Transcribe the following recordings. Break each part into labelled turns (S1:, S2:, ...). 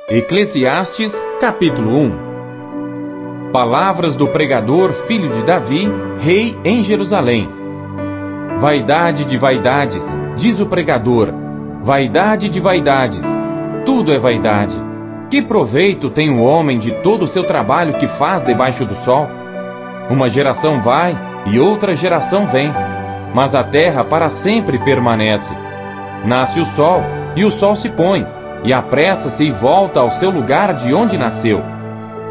S1: Eclesiastes, capítulo 1. Palavras do pregador, filho de Davi, rei em Jerusalém. Vaidade de vaidades, diz o pregador, vaidade de vaidades, tudo é vaidade. Que proveito tem o homem de todo o seu trabalho que faz debaixo do sol? Uma geração vai e outra geração vem, mas a terra para sempre permanece. Nasce o sol, e o sol se põe, e apressa-se e volta ao seu lugar de onde nasceu.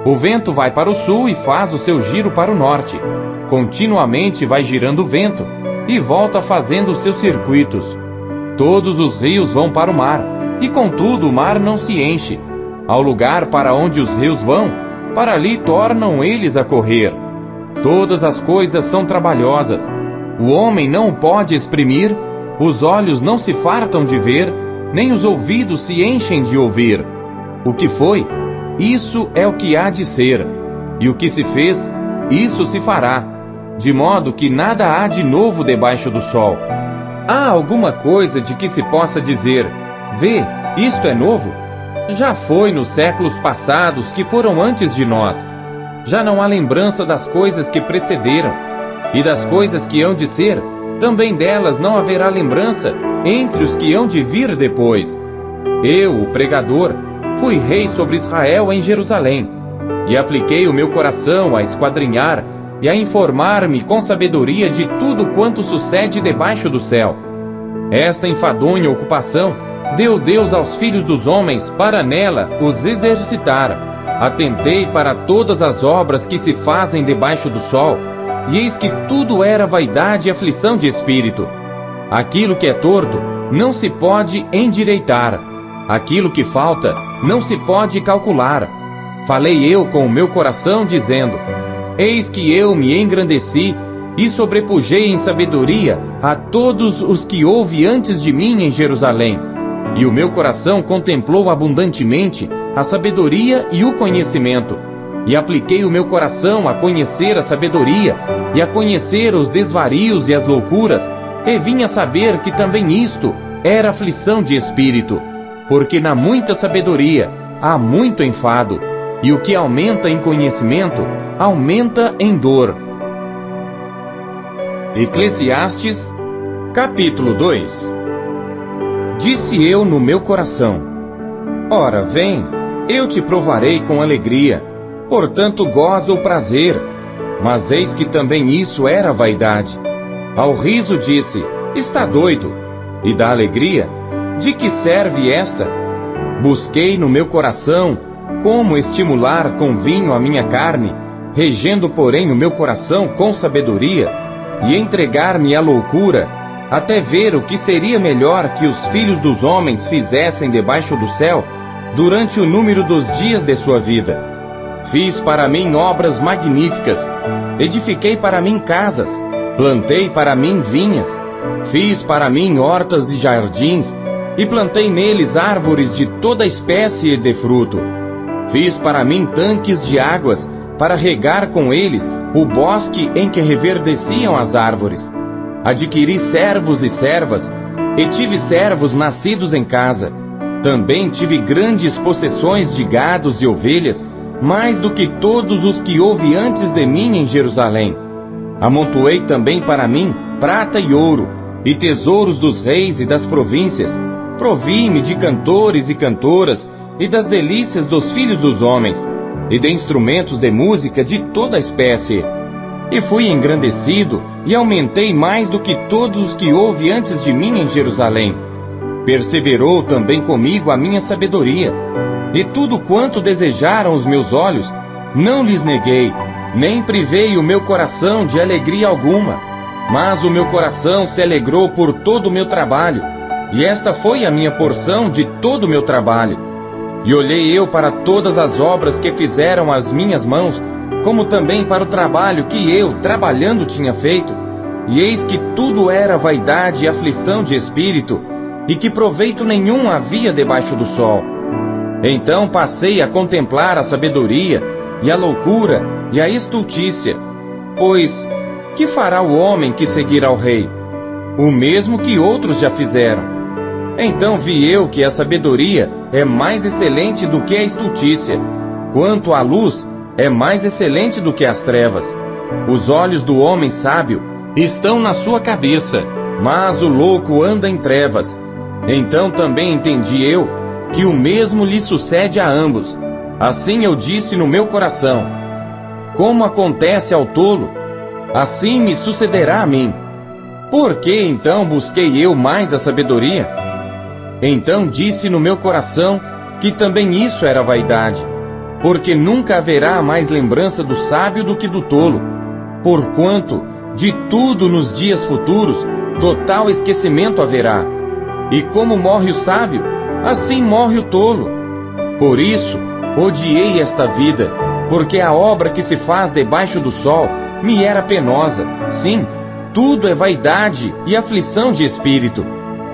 S1: O vento vai para o sul e faz o seu giro para o norte. Continuamente vai girando o vento, e volta fazendo os seus circuitos. Todos os rios vão para o mar, e contudo o mar não se enche. Ao lugar para onde os rios vão, para ali tornam eles a correr. Todas as coisas são trabalhosas. O homem não o pode exprimir, os olhos não se fartam de ver, nem os ouvidos se enchem de ouvir. O que foi, isso é o que há de ser, e o que se fez, isso se fará, de modo que nada há de novo debaixo do sol. Há alguma coisa de que se possa dizer, vê, isto é novo? Já foi nos séculos passados que foram antes de nós. Já não há lembrança das coisas que precederam, e das coisas que hão de ser, também delas não haverá lembrança entre os que hão de vir depois. Eu, o pregador, fui rei sobre Israel em Jerusalém, e apliquei o meu coração a esquadrinhar e a informar-me com sabedoria de tudo quanto sucede debaixo do céu. Esta enfadonha ocupação deu Deus aos filhos dos homens para nela os exercitar. Atentei para todas as obras que se fazem debaixo do sol, e eis que tudo era vaidade e aflição de espírito. Aquilo que é torto não se pode endireitar. Aquilo que falta não se pode calcular. Falei eu com o meu coração, dizendo, eis que eu me engrandeci e sobrepujei em sabedoria a todos os que houve antes de mim em Jerusalém. E o meu coração contemplou abundantemente a sabedoria e o conhecimento. E apliquei o meu coração a conhecer a sabedoria e a conhecer os desvarios e as loucuras, e vim a saber que também isto era aflição de espírito. Porque na muita sabedoria há muito enfado, e o que aumenta em conhecimento, aumenta em dor. Eclesiastes, capítulo 2. Disse eu no meu coração, ora, vem, eu te provarei com alegria, portanto goza o prazer. Mas eis que também isso era vaidade. Ao riso disse, está doido. E da alegria, de que serve esta? Busquei no meu coração como estimular com vinho a minha carne, regendo porém o meu coração com sabedoria, e entregar-me à loucura, até ver o que seria melhor que os filhos dos homens fizessem debaixo do céu, durante o número dos dias de sua vida. Fiz para mim obras magníficas, edifiquei para mim casas, plantei para mim vinhas, fiz para mim hortas e jardins, e plantei neles árvores de toda espécie de fruto. Fiz para mim tanques de águas, para regar com eles o bosque em que reverdeciam as árvores. Adquiri servos e servas, e tive servos nascidos em casa. Também tive grandes possessões de gados e ovelhas, mais do que todos os que houve antes de mim em Jerusalém. Amontoei também para mim prata e ouro, e tesouros dos reis e das províncias. Provi-me de cantores e cantoras, e das delícias dos filhos dos homens, e de instrumentos de música de toda espécie. E fui engrandecido, e aumentei mais do que todos os que houve antes de mim em Jerusalém. Perseverou também comigo a minha sabedoria, e tudo quanto desejaram os meus olhos, não lhes neguei, nem privei o meu coração de alegria alguma. Mas o meu coração se alegrou por todo o meu trabalho, e esta foi a minha porção de todo o meu trabalho. E olhei eu para todas as obras que fizeram as minhas mãos, como também para o trabalho que eu, trabalhando, tinha feito, e eis que tudo era vaidade e aflição de espírito, e que proveito nenhum havia debaixo do sol. Então passei a contemplar a sabedoria, e a loucura, e a estultícia. Pois, que fará o homem que seguir ao rei? O mesmo que outros já fizeram. Então vi eu que a sabedoria é mais excelente do que a estultícia. Quanto à luz, é mais excelente do que as trevas. Os olhos do homem sábio estão na sua cabeça, mas o louco anda em trevas. Então também entendi eu que o mesmo lhe sucede a ambos. Assim eu disse no meu coração: como acontece ao tolo, assim me sucederá a mim. Por que então busquei eu mais a sabedoria? Então disse no meu coração que também isso era vaidade, porque nunca haverá mais lembrança do sábio do que do tolo, porquanto de tudo nos dias futuros total esquecimento haverá. E como morre o sábio, assim morre o tolo. Por isso odiei esta vida, porque a obra que se faz debaixo do sol me era penosa. Sim, tudo é vaidade e aflição de espírito.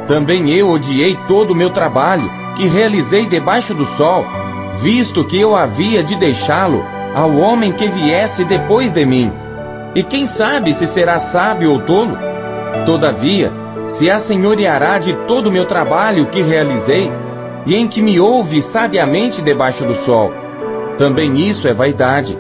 S1: Também eu odiei todo o meu trabalho, que realizei debaixo do sol, visto que eu havia de deixá-lo ao homem que viesse depois de mim. E quem sabe se será sábio ou tolo? Todavia, se assenhoreará de todo o meu trabalho que realizei, e em que me houve sabiamente debaixo do sol. Também isso é vaidade.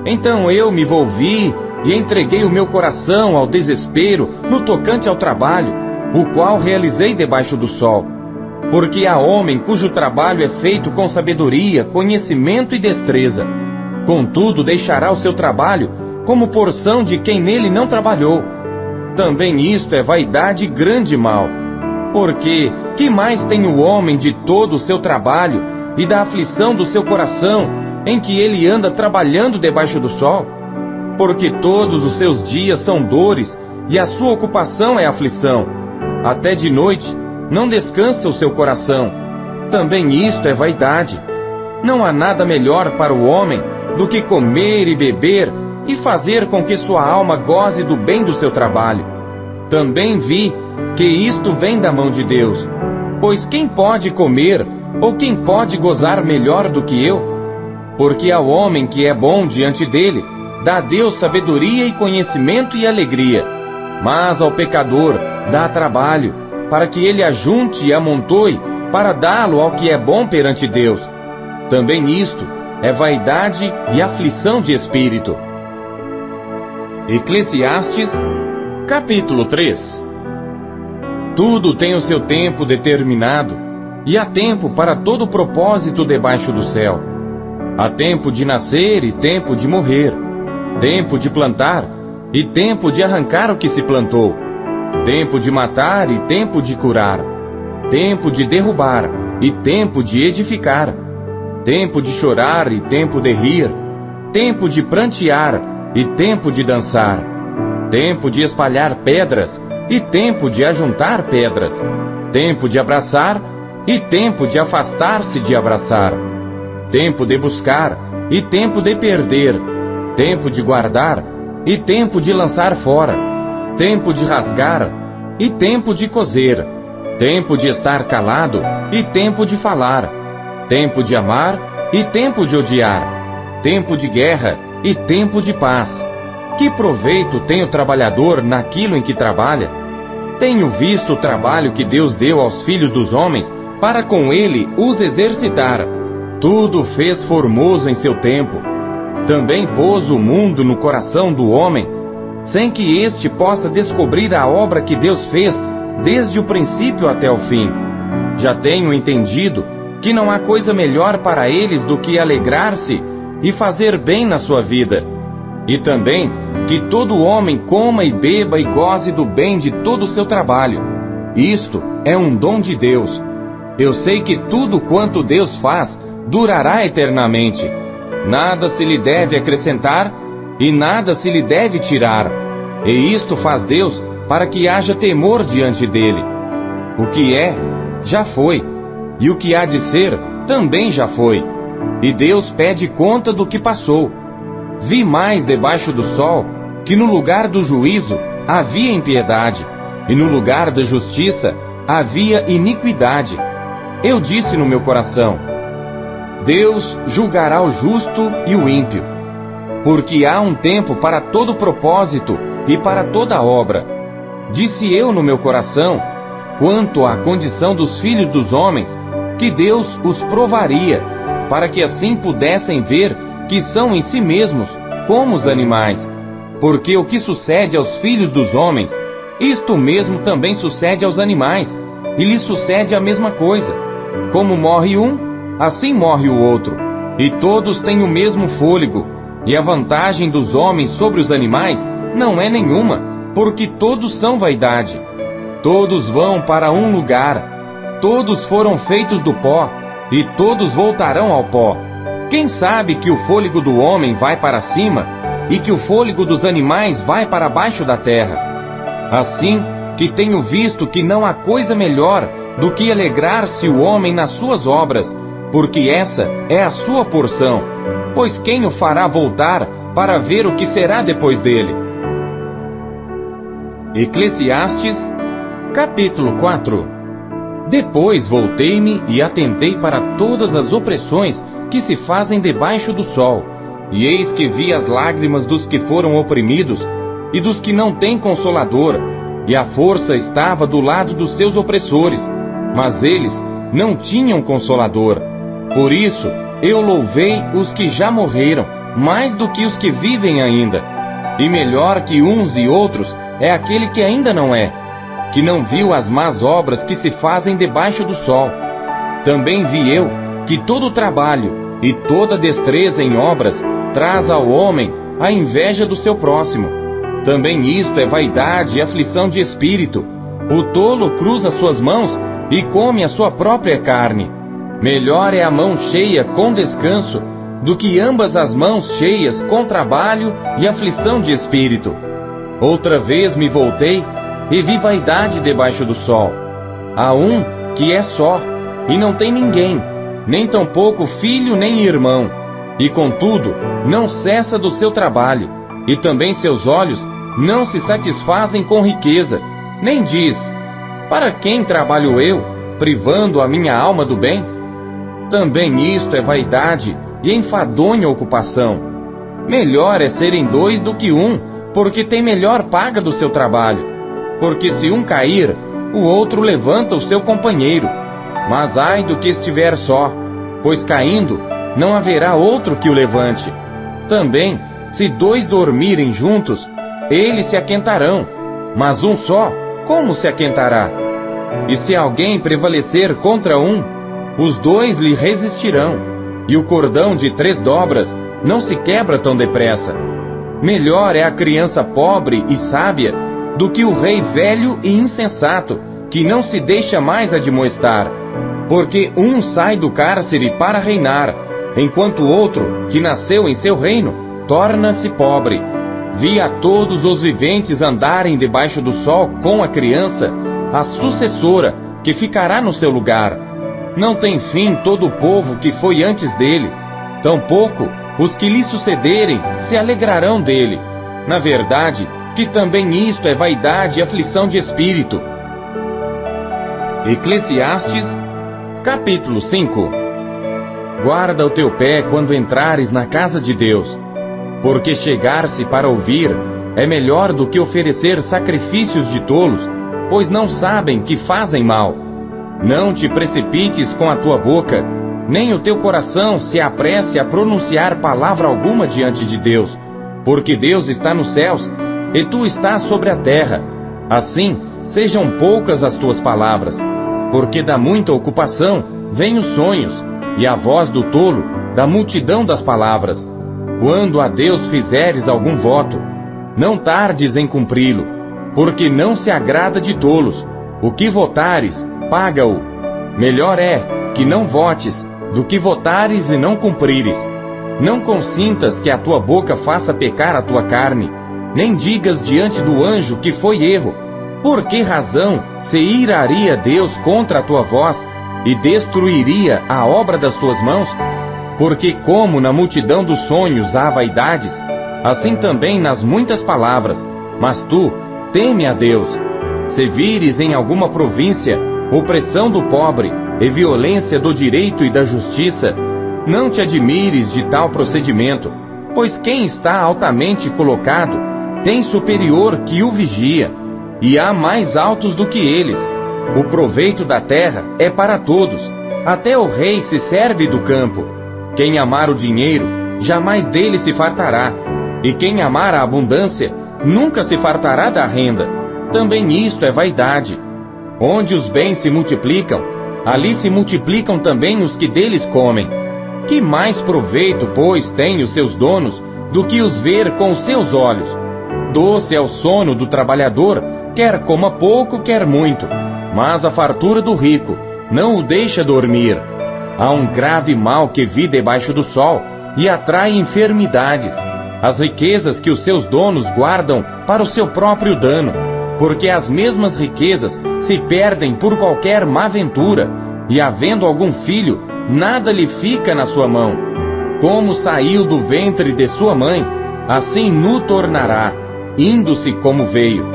S1: Então eu me volvi e entreguei o meu coração ao desespero no tocante ao trabalho, o qual realizei debaixo do sol. Porque há homem cujo trabalho é feito com sabedoria, conhecimento e destreza. Contudo, deixará o seu trabalho como porção de quem nele não trabalhou. Também isto é vaidade e grande mal. Porque que mais tem o homem de todo o seu trabalho e da aflição do seu coração, em que ele anda trabalhando debaixo do sol? Porque todos os seus dias são dores, e a sua ocupação é aflição. Até de noite não descansa o seu coração. Também isto é vaidade. Não há nada melhor para o homem do que comer e beber e fazer com que sua alma goze do bem do seu trabalho. Também vi que isto vem da mão de Deus. Pois quem pode comer, ou quem pode gozar melhor do que eu? Porque ao homem que é bom diante dele, dá Deus sabedoria e conhecimento e alegria. Mas ao pecador dá trabalho, para que ele ajunte e amontoe, para dá-lo ao que é bom perante Deus. Também isto é vaidade e aflição de espírito. Eclesiastes, capítulo 3. Tudo tem o seu tempo determinado, e há tempo para todo propósito debaixo do céu. Há tempo de nascer e tempo de morrer, tempo de plantar e tempo de arrancar o que se plantou, tempo de matar e tempo de curar, tempo de derrubar e tempo de edificar, tempo de chorar e tempo de rir, tempo de prantear e tempo de dançar, tempo de espalhar pedras e tempo de ajuntar pedras, tempo de abraçar e tempo de afastar-se de abraçar, tempo de buscar e tempo de perder, tempo de guardar e tempo de lançar fora, tempo de rasgar e tempo de coser, tempo de estar calado e tempo de falar, tempo de amar e tempo de odiar, tempo de guerra e tempo de paz. Que proveito tem o trabalhador naquilo em que trabalha? Tenho visto o trabalho que Deus deu aos filhos dos homens para com ele os exercitar. Tudo fez formoso em seu tempo. Também pôs o mundo no coração do homem, sem que este possa descobrir a obra que Deus fez desde o princípio até o fim. Já tenho entendido que não há coisa melhor para eles do que alegrar-se e fazer bem na sua vida. E também que todo homem coma e beba e goze do bem de todo o seu trabalho. Isto é um dom de Deus. Eu sei que tudo quanto Deus faz durará eternamente. Nada se lhe deve acrescentar e nada se lhe deve tirar. E isto faz Deus para que haja temor diante dele. O que é, já foi, e o que há de ser, também já foi. E Deus pede conta do que passou. Vi mais debaixo do sol que no lugar do juízo havia impiedade, e no lugar da justiça havia iniquidade. Eu disse no meu coração: Deus julgará o justo e o ímpio, porque há um tempo para todo propósito e para toda obra. Disse eu no meu coração: quanto à condição dos filhos dos homens, que Deus os provaria, para que assim pudessem ver que são em si mesmos como os animais. Porque o que sucede aos filhos dos homens, isto mesmo também sucede aos animais, e lhes sucede a mesma coisa. Como morre um, assim morre o outro, e todos têm o mesmo fôlego, e a vantagem dos homens sobre os animais não é nenhuma, porque todos são vaidade. Todos vão para um lugar, todos foram feitos do pó, e todos voltarão ao pó. Quem sabe que o fôlego do homem vai para cima, e que o fôlego dos animais vai para baixo da terra? Assim que tenho visto que não há coisa melhor do que alegrar-se o homem nas suas obras, porque essa é a sua porção, pois quem o fará voltar para ver o que será depois dele? Eclesiastes, capítulo 4. Depois voltei-me e atentei para todas as opressões que se fazem debaixo do sol, e eis que vi as lágrimas dos que foram oprimidos e dos que não têm consolador, e a força estava do lado dos seus opressores, mas eles não tinham consolador. Por isso eu louvei os que já morreram, mais do que os que vivem ainda. E melhor que uns e outros é aquele que ainda não é, que não viu as más obras que se fazem debaixo do sol. Também vi eu que todo trabalho e toda destreza em obras traz ao homem a inveja do seu próximo. Também isto é vaidade e aflição de espírito. O tolo cruza suas mãos e come a sua própria carne. Melhor é a mão cheia com descanso do que ambas as mãos cheias com trabalho e aflição de espírito. Outra vez me voltei e vi vaidade debaixo do sol. Há um que é só, e não tem ninguém, nem tampouco filho nem irmão, e contudo não cessa do seu trabalho, e também seus olhos não se satisfazem com riqueza, nem diz: para quem trabalho eu, privando a minha alma do bem? Também isto é vaidade e enfadonha ocupação. Melhor é serem dois do que um, porque tem melhor paga do seu trabalho. Porque se um cair, o outro levanta o seu companheiro. Mas ai do que estiver só, pois caindo, não haverá outro que o levante. Também, se dois dormirem juntos, eles se aquentarão, mas um só, como se aquentará? E se alguém prevalecer contra um, os dois lhe resistirão, e o cordão de 3 dobras não se quebra tão depressa. Melhor é a criança pobre e sábia do que o rei velho e insensato, que não se deixa mais admoestar. Porque um sai do cárcere para reinar, enquanto o outro, que nasceu em seu reino, torna-se pobre. Vi a todos os viventes andarem debaixo do sol com a criança, a sucessora, que ficará no seu lugar. Não tem fim todo o povo que foi antes dele, tampouco os que lhe sucederem se alegrarão dele. Na verdade, que também isto é vaidade e aflição de espírito. Eclesiastes, capítulo 5. Guarda o teu pé quando entrares na casa de Deus, porque chegar-se para ouvir é melhor do que oferecer sacrifícios de tolos, pois não sabem que fazem mal. Não te precipites com a tua boca, nem o teu coração se apresse a pronunciar palavra alguma diante de Deus, porque Deus está nos céus e tu estás sobre a terra. Assim, sejam poucas as tuas palavras, porque da muita ocupação vêm os sonhos, e a voz do tolo da multidão das palavras. Quando a Deus fizeres algum voto, não tardes em cumpri-lo, porque não se agrada de tolos. O que votares, paga-o. Melhor é que não votes do que votares e não cumprires. Não consintas que a tua boca faça pecar a tua carne, nem digas diante do anjo que foi erro. Por que razão se iraria Deus contra a tua voz e destruiria a obra das tuas mãos? Porque como na multidão dos sonhos há vaidades, assim também nas muitas palavras. Mas tu, teme a Deus. Se vires em alguma província opressão do pobre e violência do direito e da justiça, não te admires de tal procedimento, pois quem está altamente colocado tem superior que o vigia, e há mais altos do que eles. O proveito da terra é para todos, Até o rei se serve do campo. Quem amar o dinheiro, jamais dele se fartará. E quem amar a abundância, nunca se fartará da renda. Também isto é vaidade. Onde os bens se multiplicam, ali se multiplicam também os que deles comem. Que mais proveito, pois, têm os seus donos, do que os ver com os seus olhos? Doce é o sono do trabalhador, quer coma pouco, quer muito. Mas a fartura do rico não o deixa dormir. Há um grave mal que vi debaixo do sol, e atrai enfermidades. As riquezas que os seus donos guardam para o seu próprio dano, porque as mesmas riquezas se perdem por qualquer má ventura, e havendo algum filho, nada lhe fica na sua mão. Como saiu do ventre de sua mãe, assim nu tornará, indo-se como veio.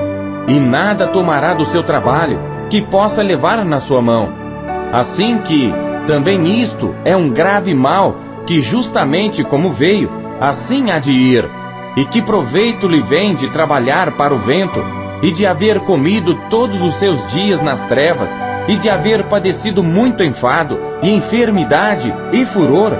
S1: E nada tomará do seu trabalho, que possa levar na sua mão. Assim que, também isto é um grave mal, que justamente como veio, assim há de ir. E que proveito lhe vem de trabalhar para o vento, e de haver comido todos os seus dias nas trevas, e de haver padecido muito enfado, e enfermidade, e furor?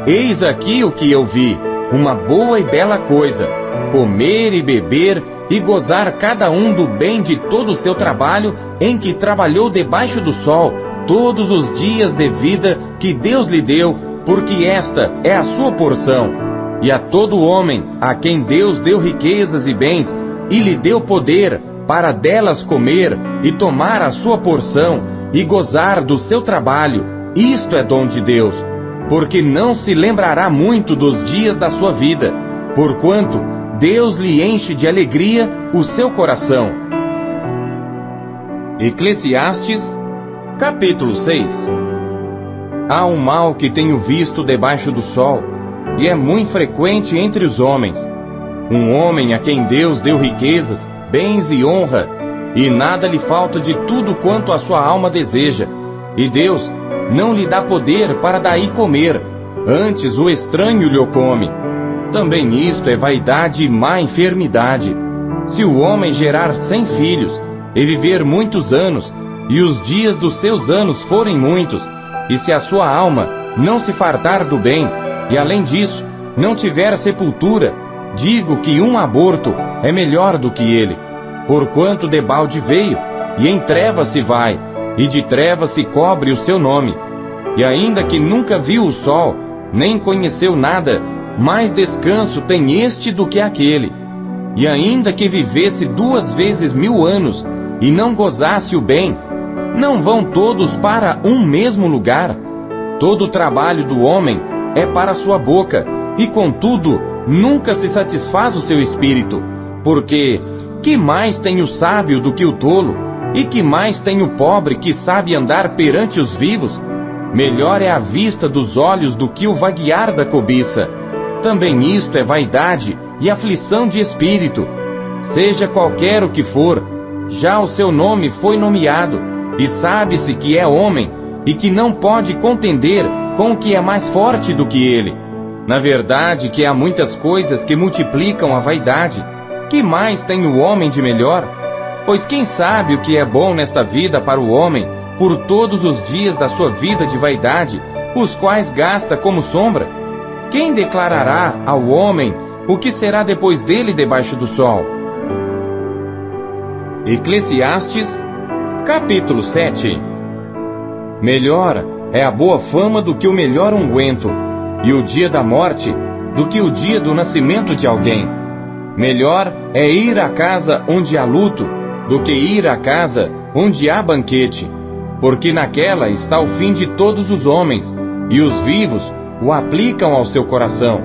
S1: Eis aqui o que eu vi, uma boa e bela coisa, comer e beber, e gozar cada um do bem de todo o seu trabalho, em que trabalhou debaixo do sol, todos os dias de vida que Deus lhe deu, porque esta é a sua porção. E a todo homem, a quem Deus deu riquezas e bens, e lhe deu poder para delas comer e tomar a sua porção e gozar do seu trabalho, isto é dom de Deus, porque não se lembrará muito dos dias da sua vida, porquanto Deus lhe enche de alegria o seu coração. Eclesiastes, capítulo 6. Há um mal que tenho visto debaixo do sol, e é muito frequente entre os homens. Um homem a quem Deus deu riquezas, bens e honra, e nada lhe falta de tudo quanto a sua alma deseja, e Deus não lhe dá poder para daí comer, antes o estranho lhe o come. Também isto é vaidade e má enfermidade. Se o homem gerar 100 filhos, e viver muitos anos, e os dias dos seus anos forem muitos, e se a sua alma não se fartar do bem, e além disso, não tiver sepultura, digo que um aborto é melhor do que ele. Porquanto debalde veio, e em trevas se vai, e de trevas se cobre o seu nome. E ainda que nunca viu o sol, nem conheceu nada, mais descanso tem este do que aquele. E ainda que vivesse 2 vezes 1000 anos, e não gozasse o bem, não vão todos para um mesmo lugar? Todo o trabalho do homem é para sua boca, e contudo nunca se satisfaz o seu espírito. Porque que mais tem o sábio do que o tolo? E que mais tem o pobre que sabe andar perante os vivos? Melhor é a vista dos olhos do que o vaguear da cobiça. Também isto é vaidade e aflição de espírito. Seja qualquer o que for, já o seu nome foi nomeado, e sabe-se que é homem, e que não pode contender com o que é mais forte do que ele. Na verdade que há muitas coisas que multiplicam a vaidade. Que mais tem o homem de melhor? Pois quem sabe o que é bom nesta vida para o homem, por todos os dias da sua vida de vaidade, os quais gasta como sombra? Quem declarará ao homem o que será depois dele debaixo do sol? Eclesiastes, capítulo 7. Melhor é a boa fama do que o melhor unguento, e o dia da morte do que o dia do nascimento de alguém. Melhor é ir à casa onde há luto, do que ir à casa onde há banquete, porque naquela está o fim de todos os homens, e os vivos o aplicam ao seu coração.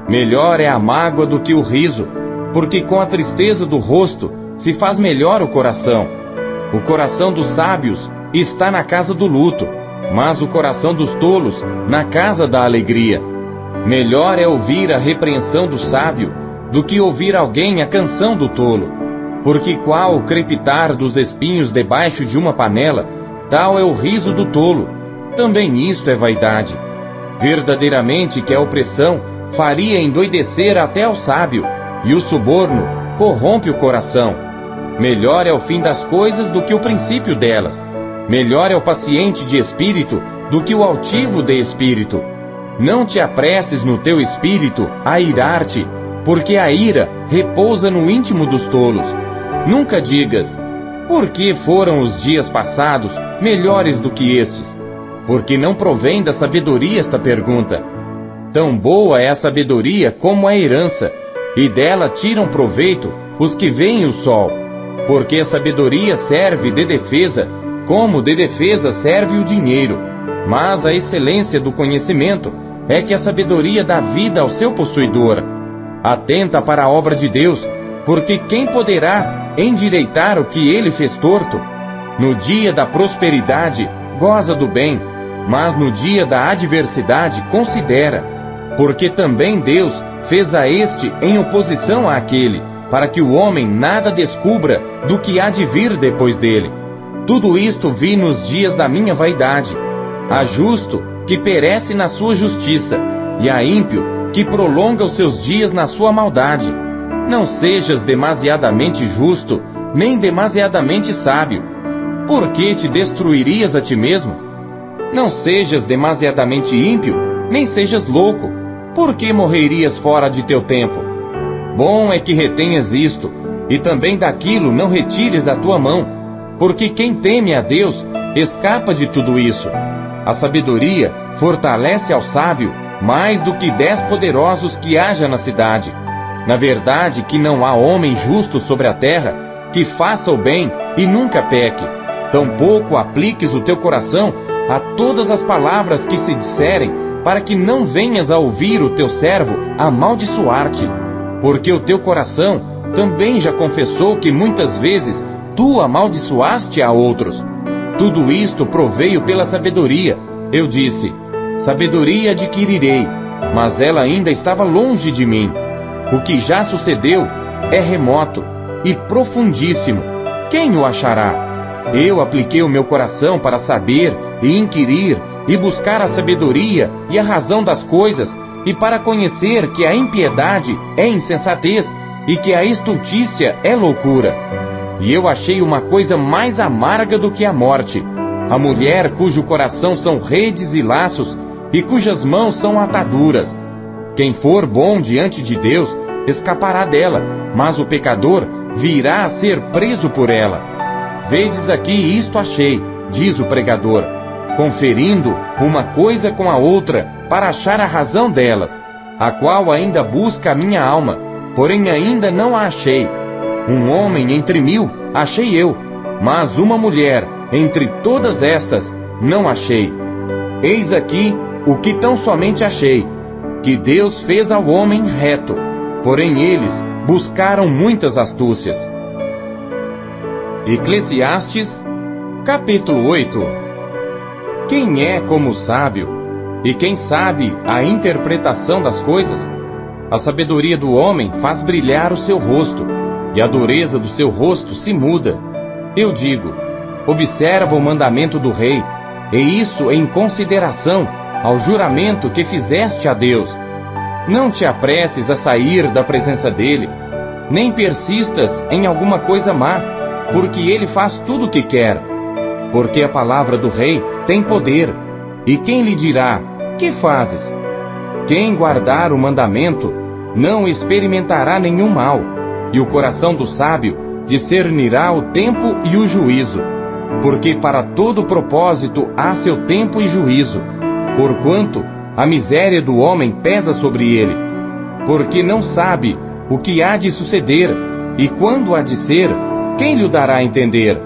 S1: Melhor é a mágoa do que o riso, porque com a tristeza do rosto se faz melhor o coração. O coração dos sábios está na casa do luto, mas o coração dos tolos na casa da alegria. Melhor é ouvir a repreensão do sábio do que ouvir alguém a canção do tolo. Porque qual o crepitar dos espinhos debaixo de uma panela, tal é o riso do tolo. Também isto é vaidade. Verdadeiramente que a opressão faria endoidecer até o sábio, e o suborno corrompe o coração. Melhor é o fim das coisas do que o princípio delas. Melhor é o paciente de espírito do que o altivo de espírito. Não te apresses no teu espírito a irar-te, porque a ira repousa no íntimo dos tolos. Nunca digas: por que foram os dias passados melhores do que estes? Porque não provém da sabedoria esta pergunta. Tão boa é a sabedoria como a herança, e dela tiram proveito os que veem o sol. Porque a sabedoria serve de defesa, como de defesa serve o dinheiro. Mas a excelência do conhecimento é que a sabedoria dá vida ao seu possuidor. Atenta para a obra de Deus, porque quem poderá endireitar o que ele fez torto? No dia da prosperidade, goza do bem, mas no dia da adversidade, considera. Porque também Deus fez a este em oposição àquele, para que o homem nada descubra do que há de vir depois dele. Tudo isto vi nos dias da minha vaidade. Há justo que perece na sua justiça, e há ímpio que prolonga os seus dias na sua maldade. Não sejas demasiadamente justo, nem demasiadamente sábio. Por que te destruirias a ti mesmo? Não sejas demasiadamente ímpio, nem sejas louco. Por que morrerias fora de teu tempo? Bom é que retenhas isto, e também daquilo não retires da tua mão, porque quem teme a Deus escapa de tudo isso. A sabedoria fortalece ao sábio mais do que 10 poderosos que haja na cidade. Na verdade que não há homem justo sobre a terra que faça o bem e nunca peque. Tampouco apliques o teu coração a todas as palavras que se disserem, para que não venhas a ouvir o teu servo amaldiçoar-te. Porque o teu coração também já confessou que muitas vezes tu amaldiçoaste a outros. Tudo isto proveio pela sabedoria. Eu disse: sabedoria adquirirei, mas ela ainda estava longe de mim. O que já sucedeu é remoto e profundíssimo. Quem o achará? Eu apliquei o meu coração para saber e inquirir e buscar a sabedoria e a razão das coisas, e para conhecer que a impiedade é insensatez e que a estultícia é loucura. E eu achei uma coisa mais amarga do que a morte: a mulher cujo coração são redes e laços, e cujas mãos são ataduras. Quem for bom diante de Deus escapará dela, mas o pecador virá a ser preso por ela. Vedes aqui, isto achei, diz o pregador, conferindo uma coisa com a outra para achar a razão delas, a qual ainda busca a minha alma, porém ainda não a achei. Um homem entre 1000 achei eu, mas uma mulher entre todas estas não achei. Eis aqui o que tão somente achei, que Deus fez ao homem reto, porém eles buscaram muitas astúcias. Eclesiastes, capítulo 8. Quem é como o sábio? E quem sabe a interpretação das coisas? A sabedoria do homem faz brilhar o seu rosto, e a dureza do seu rosto se muda. Eu digo: observa o mandamento do rei, e isso em consideração ao juramento que fizeste a Deus. Não te apresses a sair da presença dele, nem persistas em alguma coisa má, porque ele faz tudo o que quer. Porque a palavra do rei tem poder, e quem lhe dirá: que fazes? Quem guardar o mandamento não experimentará nenhum mal, e o coração do sábio discernirá o tempo e o juízo. Porque para todo propósito há seu tempo e juízo, porquanto a miséria do homem pesa sobre ele. Porque não sabe o que há de suceder, e quando há de ser, quem lhe dará a entender?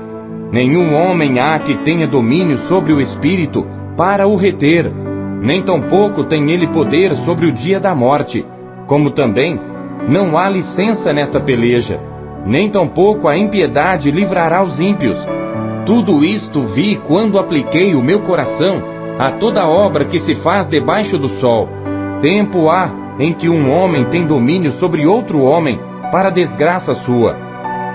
S1: Nenhum homem há que tenha domínio sobre o espírito para o reter, nem tampouco tem ele poder sobre o dia da morte, como também não há licença nesta peleja, nem tampouco a impiedade livrará os ímpios. Tudo isto vi quando apliquei o meu coração a toda obra que se faz debaixo do sol. Tempo há em que um homem tem domínio sobre outro homem para desgraça sua.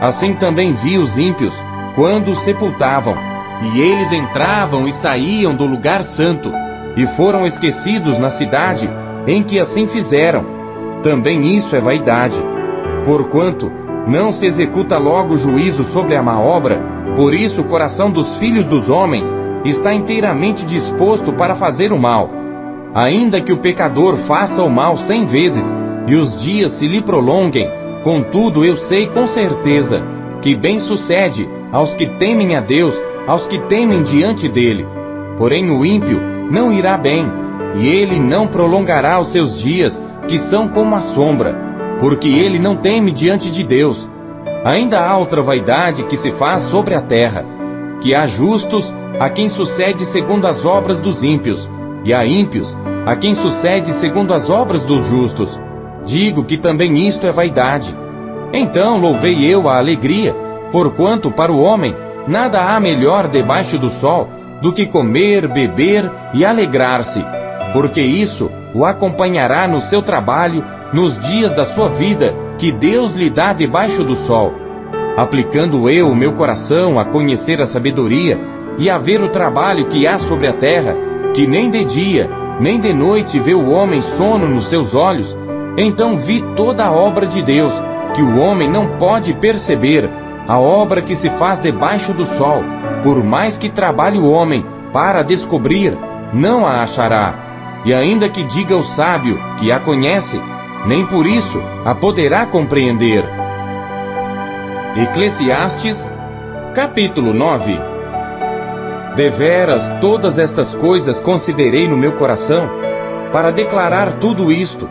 S1: Assim também vi os ímpios quando os sepultavam, e eles entravam e saíam do lugar santo, e foram esquecidos na cidade em que assim fizeram. Também isso é vaidade. Porquanto não se executa logo o juízo sobre a má obra, por isso o coração dos filhos dos homens está inteiramente disposto para fazer o mal. Ainda que o pecador faça o mal 100 vezes, e os dias se lhe prolonguem, contudo eu sei com certeza que bem sucede aos que temem a Deus, aos que temem diante dele. Porém o ímpio não irá bem, e ele não prolongará os seus dias, que são como a sombra, porque ele não teme diante de Deus. Ainda há outra vaidade que se faz sobre a terra, que há justos a quem sucede segundo as obras dos ímpios, e há ímpios a quem sucede segundo as obras dos justos. Digo que também isto é vaidade. Então louvei eu a alegria, porquanto para o homem nada há melhor debaixo do sol do que comer, beber e alegrar-se, porque isso o acompanhará no seu trabalho, nos dias da sua vida, que Deus lhe dá debaixo do sol. Aplicando eu o meu coração a conhecer a sabedoria e a ver o trabalho que há sobre a terra, que nem de dia, nem de noite vê o homem sono nos seus olhos, então vi toda a obra de Deus, que o homem não pode perceber, a obra que se faz debaixo do sol. Por mais que trabalhe o homem para descobrir, não a achará. E ainda que diga o sábio que a conhece, nem por isso a poderá compreender. Eclesiastes, capítulo 9. Deveras todas estas coisas considerei no meu coração, para declarar tudo isto,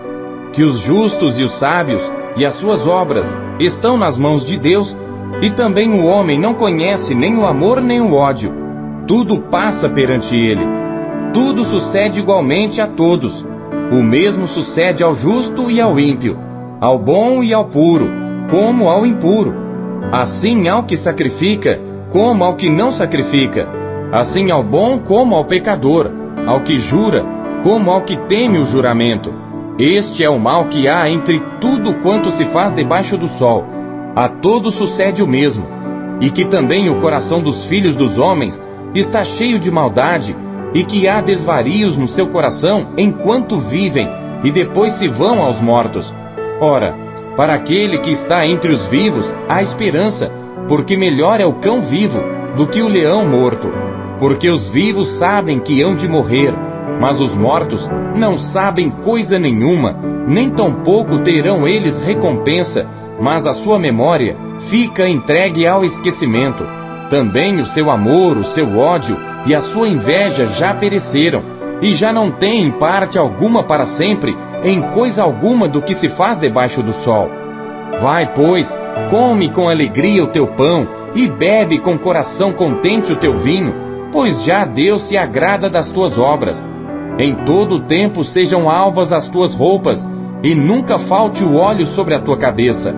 S1: que os justos e os sábios e as suas obras estão nas mãos de Deus, e também o homem não conhece nem o amor nem o ódio. Tudo passa perante ele. Tudo sucede igualmente a todos. O mesmo sucede ao justo e ao ímpio, ao bom e ao puro, como ao impuro. Assim ao que sacrifica, como ao que não sacrifica. Assim ao bom como ao pecador, ao que jura, como ao que teme o juramento. Este é o mal que há entre tudo quanto se faz debaixo do sol. A todos sucede o mesmo, e que também o coração dos filhos dos homens está cheio de maldade, e que há desvarios no seu coração enquanto vivem, e depois se vão aos mortos. Ora, para aquele que está entre os vivos há esperança, porque melhor é o cão vivo do que o leão morto. Porque os vivos sabem que hão de morrer, mas os mortos não sabem coisa nenhuma, nem tampouco terão eles recompensa, mas a sua memória fica entregue ao esquecimento. Também o seu amor, o seu ódio e a sua inveja já pereceram, e já não têm parte alguma para sempre em coisa alguma do que se faz debaixo do sol. Vai, pois, come com alegria o teu pão, e bebe com coração contente o teu vinho, pois já Deus se agrada das tuas obras. Em todo o tempo sejam alvas as tuas roupas, e nunca falte o óleo sobre a tua cabeça.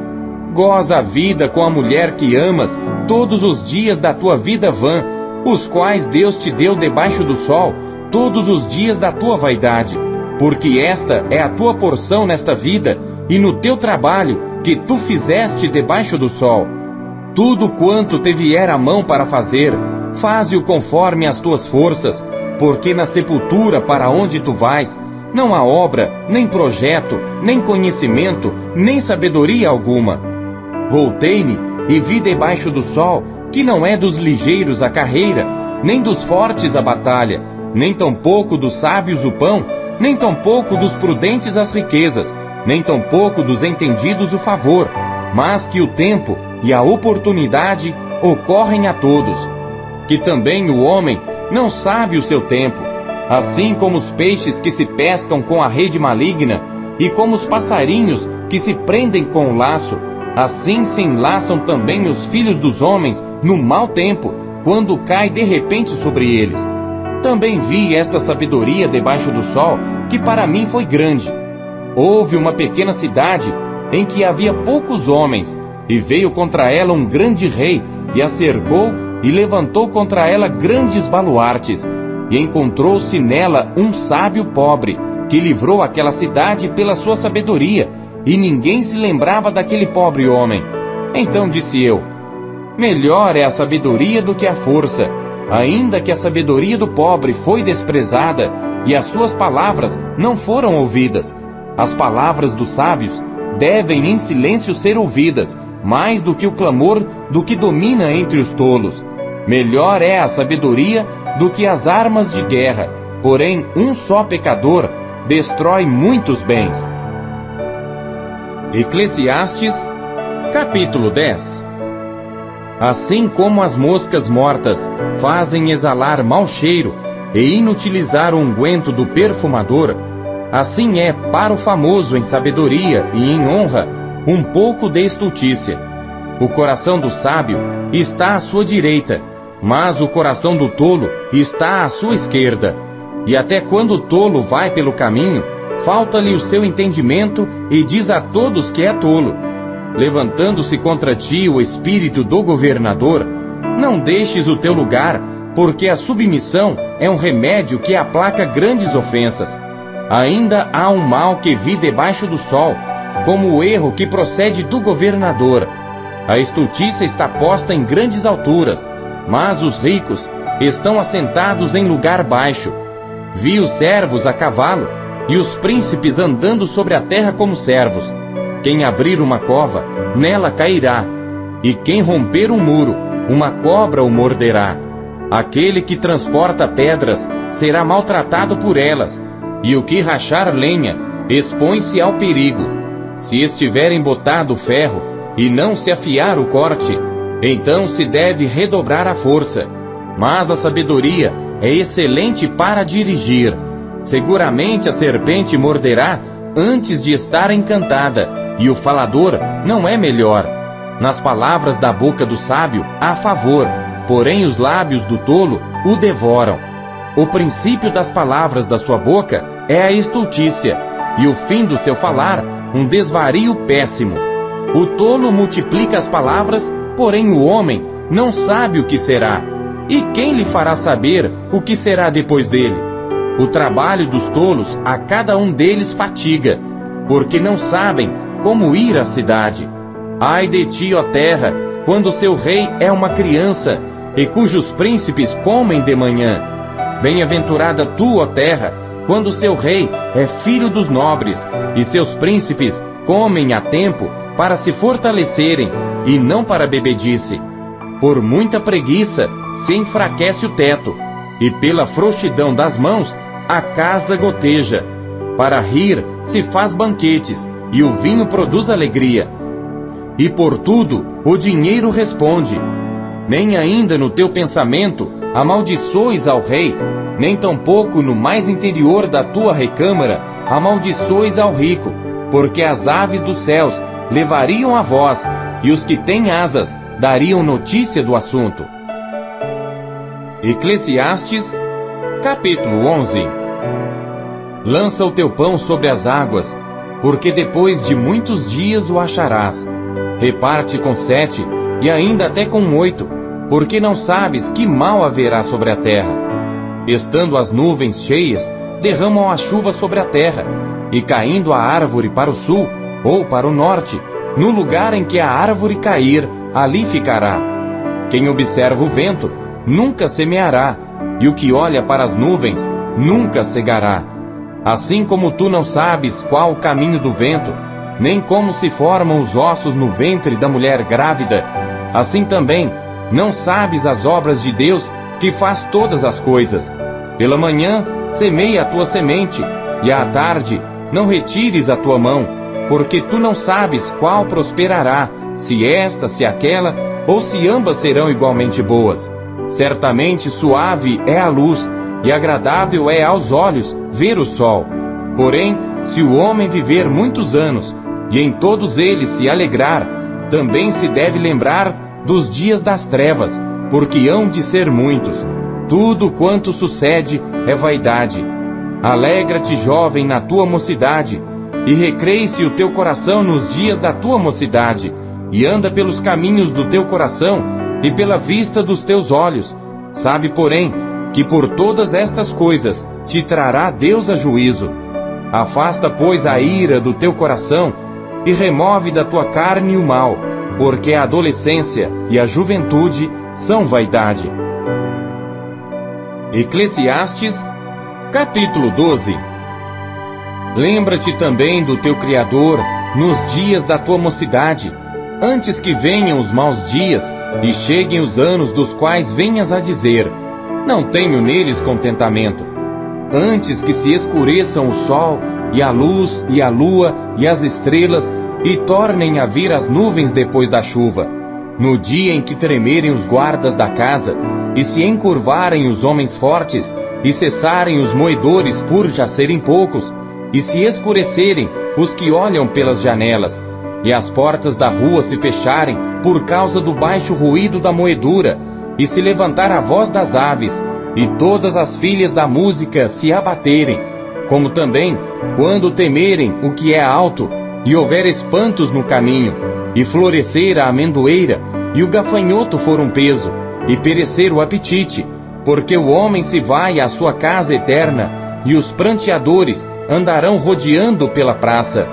S1: Goza a vida com a mulher que amas todos os dias da tua vida vã, os quais Deus te deu debaixo do sol, todos os dias da tua vaidade, porque esta é a tua porção nesta vida, e no teu trabalho que tu fizeste debaixo do sol. Tudo quanto te vier a mão para fazer, faze-o conforme as tuas forças, porque na sepultura para onde tu vais, não há obra, nem projeto, nem conhecimento, nem sabedoria alguma. Voltei-me e vi debaixo do sol que não é dos ligeiros a carreira, nem dos fortes a batalha, nem tampouco dos sábios o pão, nem tampouco dos prudentes as riquezas, nem tampouco dos entendidos o favor, mas que o tempo e a oportunidade ocorrem a todos. Que também o homem não sabe o seu tempo, assim como os peixes que se pescam com a rede maligna, e como os passarinhos que se prendem com o laço, assim se enlaçam também os filhos dos homens no mau tempo, quando cai de repente sobre eles. Também vi esta sabedoria debaixo do sol, que para mim foi grande. Houve uma pequena cidade, em que havia poucos homens, e veio contra ela um grande rei, e a cercou, e levantou contra ela grandes baluartes, e encontrou-se nela um sábio pobre, que livrou aquela cidade pela sua sabedoria, e ninguém se lembrava daquele pobre homem. Então disse eu: melhor é a sabedoria do que a força, ainda que a sabedoria do pobre foi desprezada, e as suas palavras não foram ouvidas. As palavras dos sábios devem em silêncio ser ouvidas, mais do que o clamor do que domina entre os tolos. Melhor é a sabedoria do que as armas de guerra, porém um só pecador destrói muitos bens. Eclesiastes, capítulo 10. Assim como as moscas mortas fazem exalar mau cheiro e inutilizar o unguento do perfumador, assim é para o famoso em sabedoria e em honra um pouco de estultícia. O coração do sábio está à sua direita, mas o coração do tolo está à sua esquerda. E até quando o tolo vai pelo caminho, falta-lhe o seu entendimento e diz a todos que é tolo. Levantando-se contra ti o espírito do governador, não deixes o teu lugar, porque a submissão é um remédio que aplaca grandes ofensas. Ainda há um mal que vi debaixo do sol, como o erro que procede do governador. A estultícia está posta em grandes alturas, mas os ricos estão assentados em lugar baixo. Vi os servos a cavalo, e os príncipes andando sobre a terra como servos. Quem abrir uma cova, nela cairá, e quem romper um muro, uma cobra o morderá. Aquele que transporta pedras será maltratado por elas, e o que rachar lenha expõe-se ao perigo. Se estiver embotado o ferro, e não se afiar o corte, então se deve redobrar a força. Mas a sabedoria é excelente para dirigir. Seguramente a serpente morderá antes de estar encantada, e o falador não é melhor. Nas palavras da boca do sábio há favor, porém os lábios do tolo o devoram. O princípio das palavras da sua boca é a estultícia, e o fim do seu falar um desvario péssimo. O tolo multiplica as palavras, porém o homem não sabe o que será. E quem lhe fará saber o que será depois dele? O trabalho dos tolos a cada um deles fatiga, porque não sabem como ir à cidade. Ai de ti, ó terra, quando seu rei é uma criança, e cujos príncipes comem de manhã. Bem-aventurada tu, ó terra, quando seu rei é filho dos nobres, e seus príncipes comem a tempo para se fortalecerem, e não para bebedice. Por muita preguiça se enfraquece o teto, e pela frouxidão das mãos a casa goteja. Para rir se faz banquetes, e o vinho produz alegria. E por tudo o dinheiro responde. Nem ainda no teu pensamento amaldiçoes ao rei, nem tampouco no mais interior da tua recâmara amaldiçoes ao rico, porque as aves dos céus levariam a voz, e os que têm asas dariam notícia do assunto. Eclesiastes, capítulo 11. Lança o teu pão sobre as águas, porque depois de muitos dias o acharás. Reparte com 7, e ainda até com 8, porque não sabes que mal haverá sobre a terra. Estando as nuvens cheias, derramam a chuva sobre a terra, e caindo a árvore para o sul, ou para o norte, no lugar em que a árvore cair, ali ficará. Quem observa o vento, nunca semeará, e o que olha para as nuvens, nunca cegará. Assim como tu não sabes qual o caminho do vento, nem como se formam os ossos no ventre da mulher grávida, assim também não sabes as obras de Deus, que faz todas as coisas. Pela manhã semeia a tua semente, e à tarde não retires a tua mão, porque tu não sabes qual prosperará, se esta, se aquela, ou se ambas serão igualmente boas. Certamente suave é a luz, e agradável é aos olhos ver o sol. Porém, se o homem viver muitos anos, e em todos eles se alegrar, também se deve lembrar dos dias das trevas, porque hão de ser muitos. Tudo quanto sucede é vaidade. Alegra-te, jovem, na tua mocidade, e recreie-se o teu coração nos dias da tua mocidade, e anda pelos caminhos do teu coração, e pela vista dos teus olhos. Sabe, porém, que por todas estas coisas te trará Deus a juízo. Afasta, pois, a ira do teu coração, e remove da tua carne o mal, porque a adolescência e a juventude são vaidade. Eclesiastes, capítulo 12. Lembra-te também do teu Criador nos dias da tua mocidade, antes que venham os maus dias e cheguem os anos dos quais venhas a dizer: não tenho neles contentamento. Antes que se escureçam o sol, e a luz, e a lua, e as estrelas, e tornem a vir as nuvens depois da chuva, no dia em que tremerem os guardas da casa, e se encurvarem os homens fortes, e cessarem os moedores por já serem poucos, e se escurecerem os que olham pelas janelas, e as portas da rua se fecharem por causa do baixo ruído da moedura, e se levantar a voz das aves, e todas as filhas da música se abaterem, como também quando temerem o que é alto, e houver espantos no caminho, e florescer a amendoeira, e o gafanhoto for um peso, e perecer o apetite, porque o homem se vai à sua casa eterna, e os pranteadores andarão rodeando pela praça.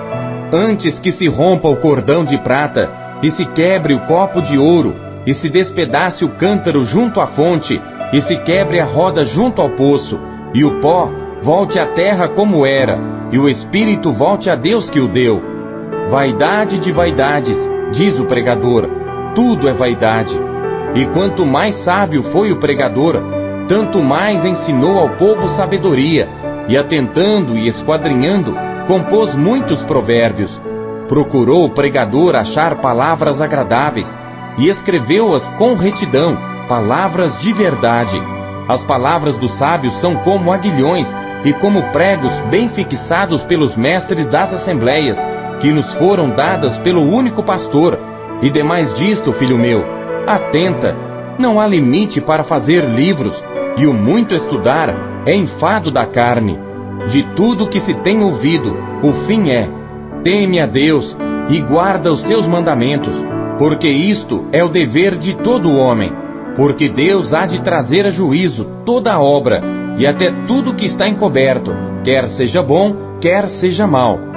S1: Antes que se rompa o cordão de prata, e se quebre o copo de ouro, e se despedace o cântaro junto à fonte, e se quebre a roda junto ao poço, e o pó volte à terra como era, e o espírito volte a Deus que o deu. Vaidade de vaidades, diz o pregador, tudo é vaidade. E quanto mais sábio foi o pregador, tanto mais ensinou ao povo sabedoria, e atentando e esquadrinhando, compôs muitos provérbios. Procurou o pregador achar palavras agradáveis, e escreveu-as com retidão, palavras de verdade. As palavras dos sábios são como aguilhões, e como pregos bem fixados pelos mestres das assembleias, que nos foram dadas pelo único pastor. E demais disto, filho meu, atenta, não há limite para fazer livros, e o muito estudar é enfado da carne. De tudo que se tem ouvido, o fim é: teme a Deus e guarda os seus mandamentos, porque isto é o dever de todo homem. Porque Deus há de trazer a juízo toda a obra, e até tudo que está encoberto, quer seja bom, quer seja mau.